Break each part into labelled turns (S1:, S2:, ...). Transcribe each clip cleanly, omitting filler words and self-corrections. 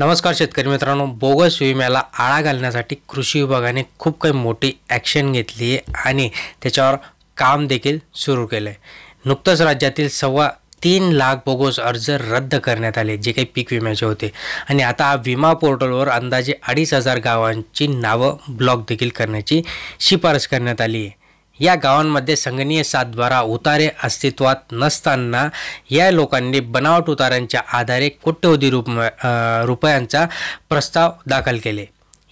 S1: नमस्कार शेतकरी मित्रांनो, बोगस विम्याला आळा घालण्यासाठी कृषी विभागाने खूप काही मोठी ॲक्शन घेतली आहे आणि त्याच्यावर काम देखील सुरू केलं आहे। नुकतंच राज्यातील 3.25 लाख बोगस अर्ज रद्द करण्यात आले, जे काही पीक विम्याचे होते। आणि आता विमा पोर्टलवर अंदाजे 2,500 गावांची नावं ब्लॉक देखील करण्याची शिफारस करण्यात आली आहे। या गावांमध्ये संगणकीय सातबारा उतारे अस्तित्वात नसताना या लोकांनी बनावट उताऱ्यांच्या आधारे कोट्यवधी रुपयांचा प्रस्ताव दाखल केले।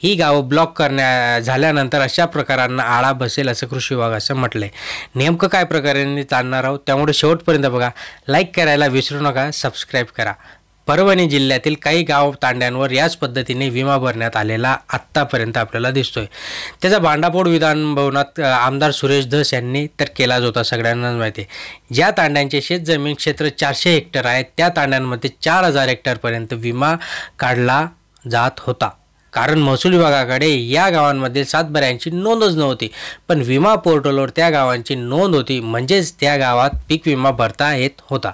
S1: ही गावं ब्लॉक झाल्यानंतर अशा प्रकारांना आळा बसेल असं कृषी विभागाचं म्हटलंय। नेमकं काय प्रकारांनी चालणार आहोत, त्यामुळे शेवटपर्यंत बघा। लाईक करायला विसरू नका, सबस्क्राईब करा। परभणी जिल्ह्यातील काही गाव तांड्यांवर याच पद्धतीने विमा भरण्यात आलेला आत्तापर्यंत आपल्याला दिसतोय। त्याचा भांडाफोड विधान भवनात आमदार सुरेश धस यांनी तर केलाच होता, सगळ्यांनाच माहिती आहे। ज्या तांड्यांचे शेतजमीन क्षेत्र 400 हेक्टर आहे, त्या तांड्यांमध्ये 4,000 हेक्टरपर्यंत विमा काढला जात होता, कारण महसूल विभागाकडे या गावांमध्ये सातबाऱ्यांची नोंदच नव्हती। पण विमा पोर्टलवर त्या गावांची नोंद होती, म्हणजेच त्या गावात पीक विमा भरता येत होता।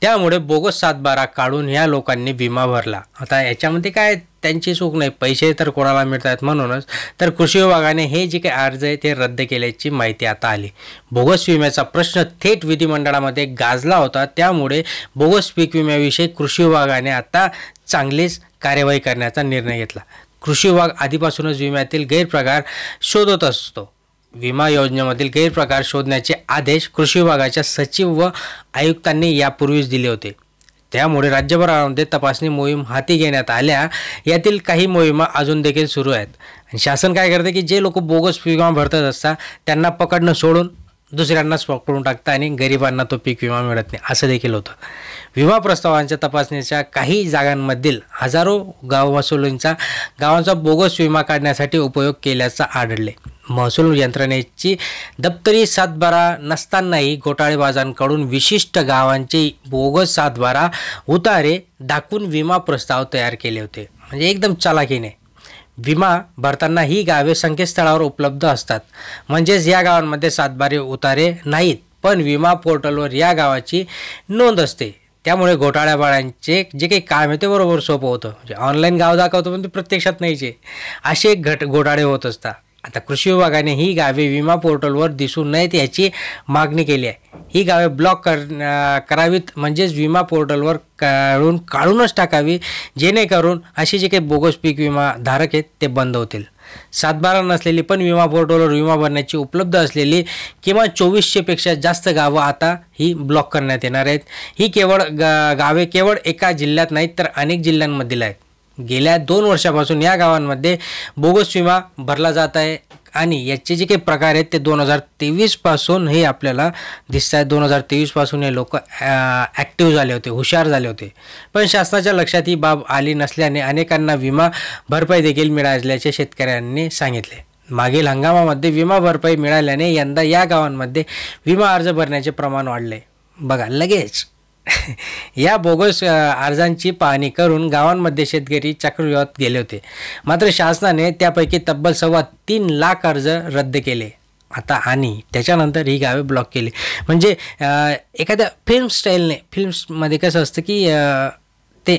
S1: त्यामुळे बोगस सातबारा काढून या लोकांनी विमा भरला। आता याच्यामध्ये काय त्यांची चूक नाही, पैसे तर कोणाला मिळतात, म्हणूनच तर कृषी विभागाने हे जे काही अर्ज आहे ते रद्द केल्याची माहिती आता आली। बोगस विम्याचा प्रश्न थेट विधिमंडळामध्ये गाजला होता, त्यामुळे बोगस पीक विम्याविषयी कृषी विभागाने आता चांगलीच कार्यवाही करण्याचा निर्णय घेतला। कृषी विभाग आधीपासूनच विम्यातील गैरप्रकार शोधत असतो। विमा योजनेमधील गैरप्रकार शोधण्याचे आदेश कृषी विभागाच्या सचिव व आयुक्तांनी यापूर्वीच दिले होते। त्यामुळे राज्यभरामध्ये तपासणी मोहीम हाती घेण्यात आल्या। यातील काही मोहिमा अजून देखील सुरू आहेत। आणि शासन काय करते की जे लोक बोगस विमा भरत असतात त्यांना पकडणं सोडून दुसऱ्यांनाच पकडून टाकतं आणि गरिबांना तो पीक विमा मिळत नाही, असं देखील होतं। विमा प्रस्तावांच्या तपासणीच्या काही जागांमधील हजारो गावांचा बोगस विमा काढण्यासाठी उपयोग केल्याचा आढळले। महसूल यंत्रणेची दप्तरी सातबारा नसतानाही घोटाळेबाजांकडून विशिष्ट गावांचे बोगस सातबारा उतारे दाखवून विमा प्रस्ताव तयार केले होते। म्हणजे एकदम चालाखीने विमा भरताना ही गावे संकेतस्थळावर उपलब्ध असतात, म्हणजेच या गावांमध्ये सातबारे उतारे नाहीत, पण विमा पोर्टलवर या गावाची नोंद असते। त्यामुळे घोटाळेबाजांचे जे काही काम आहे ते बरोबर सोपं होतं। म्हणजे ऑनलाईन गाव दाखवतो पण ते प्रत्यक्षात नाहीचे, असे घोटाळे होत असतात। आता कृषी विभागाने ही गावे विमा पोर्टलवर दिसू नयेत याची मागणी केली आहे। ही गावे ब्लॉक करावीत, म्हणजेच विमा पोर्टलवर काढूनच टाकावी, जेणेकरून असे जे काही बोगस पीक विमा धारक आहेत ते बंद होतील। सातबारा नसलेली पण विमा पोर्टलवर विमा भरण्याची उपलब्ध असलेली किमान 2400 पेक्षा जास्त गावं आता ही ब्लॉक करण्यात येणार आहेत। ही गावे केवळ एका जिल्ह्यात नाहीत तर अनेक जिल्ह्यांमधील आहेत। गेल्या 2 वर्षापासून या गावांमध्ये बोगस विमा भरला जात आहे आणि याचे जे काही प्रकार आहेत ते 2023 पासून हे आपल्याला दिसत आहेत। 2023 पासून हे लोक ॲक्टिव्ह झाले होते, हुशार झाले होते। पण शासनाच्या लक्षात ही बाब आली नसल्याने अनेकांना विमा भरपाई देखील मिळाल्याचे शेतकऱ्यांनी सांगितले। मागील हंगामामध्ये विमा भरपाई मिळाल्याने यंदा या गावांमध्ये विमा अर्ज भरण्याचे प्रमाण वाढले। बघा, लगेच या बोगस अर्जांची पाहणी करून गावांमध्ये शेतकरी चक्रव्यूहात गेले होते, मात्र शासनाने त्यापैकी तब्बल 3.25 लाख अर्ज रद्द केले आता, आणि त्याच्यानंतर ही गावे ब्लॉक केली। म्हणजे एखाद्या फिल्म्समध्ये कसं असतं की ते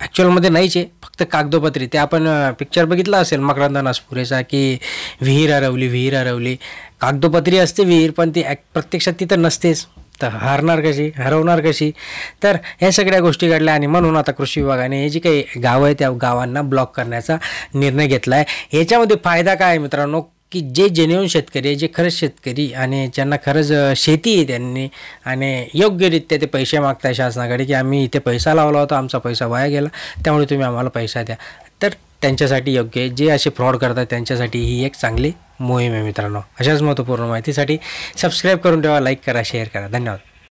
S1: ॲक्च्युअलमध्ये नाहीच आहे, फक्त कागदोपत्री। ते आपण पिक्चर बघितला असेल मकरंद नासपुरेचा की विहीर हरवली, कागदोपत्री असते विहीर, पण ती प्रत्यक्षात तिथं नसतेच, तर हरवणार कशी? तर ह्या सगळ्या गोष्टी घडल्या आणि म्हणून आता कृषी विभागाने हे जी काही गावं आहे त्या गावांना ब्लॉक करण्याचा निर्णय घेतला आहे। याच्यामध्ये फायदा काय आहे मित्रांनो, की जे जेन्युइन शेतकरी आहे, जे खरंच शेतकरी आणि ज्यांना खरंच शेती आहे त्यांनी आणि योग्यरित्या ते पैसे मागताय शासनाकडे की आम्ही इथे पैसा लावला होता, आमचा पैसा वाया गेला, त्यामुळे तुम्ही आम्हाला पैसा द्या, तर त्यांच्यासाठी योग्य आहे। जे असे फ्रॉड करतात त्यांच्यासाठी ही एक चांगली मोहीम आहे मित्रांनो। अशाच महत्त्वपूर्ण माहितीसाठी सबस्क्राईब करून ठेवा, लाईक करा, शेअर करा। धन्यवाद।